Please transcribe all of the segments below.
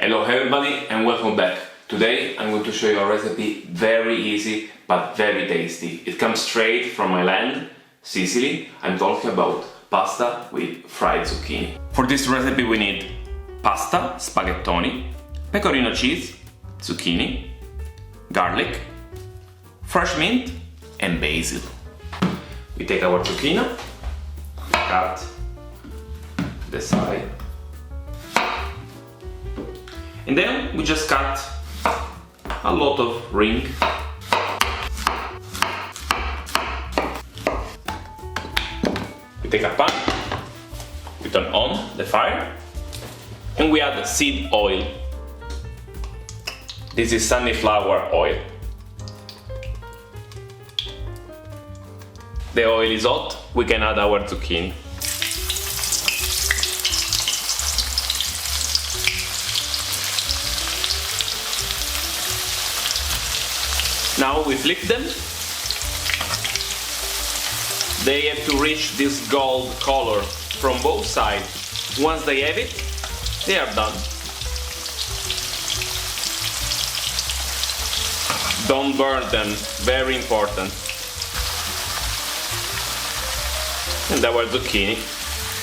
Hello everybody and welcome back. Today I'm going to show you a recipe very easy but very tasty. It comes straight from my land, Sicily. I'm talking about pasta with fried zucchini. For this recipe we need pasta, spaghettoni, pecorino cheese, zucchini, garlic, fresh mint and basil. We take our zucchini, cut the side, and then we just cut a lot of ring. We take a pan, we turn on the fire, and we add seed oil. This is sunflower oil. The oil is hot, we can add our zucchini. Now we flip them. They have to reach this gold color from both sides. Once they have it, they are done. Don't burn them, very important. And our zucchini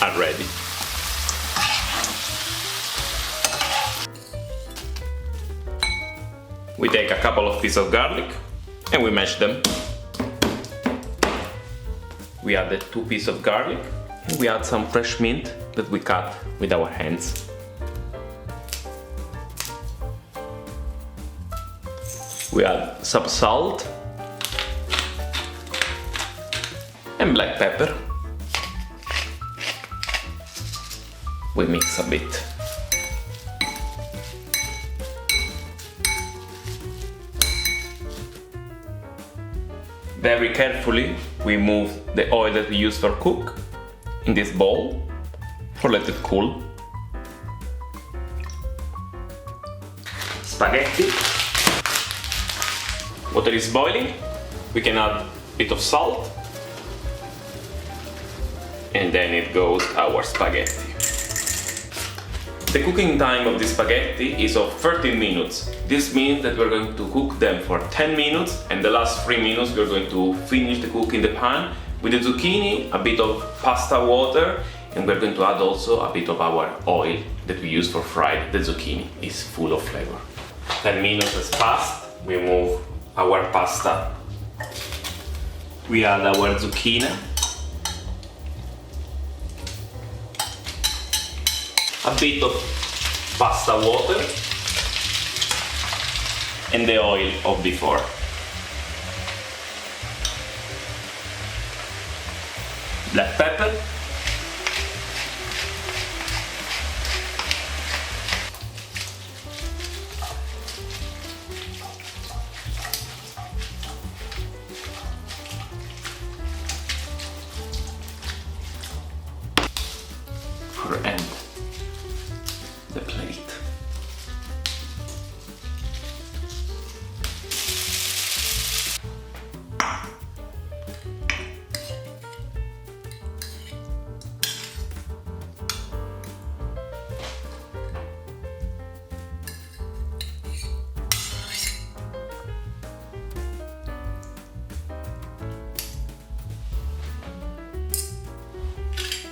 are ready. We take a couple of pieces of garlic and we mash them. We add the 2 pieces of garlic and we add some fresh mint that we cut with our hands. We add some salt and black pepper. We mix a bit. Very carefully we move the oil that we use for cook in this bowl for let it cool. Spaghetti. Water is boiling. We can add a bit of salt. And then it goes our spaghetti. The cooking time of the spaghetti is of 13 minutes. This means that we're going to cook them for 10 minutes and the last 3 minutes we're going to finish the cook in the pan with the zucchini, a bit of pasta water, and we're going to add also a bit of our oil that we use for fried the zucchini. It's full of flavor. 10 minutes has passed. We move our pasta. We add our zucchini. A bit of pasta water and the oil of before. Black pepper. For end. The plate.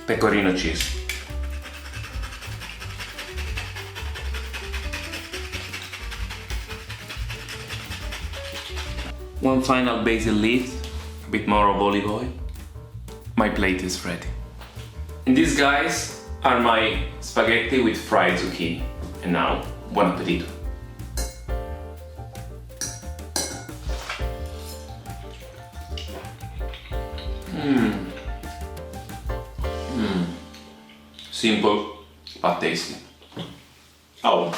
Pecorino cheese. One final basil leaf, a bit more of olive oil. My plate is ready. And these guys are my spaghetti with fried zucchini. And now, buon appetito! Simple but tasty. Oh.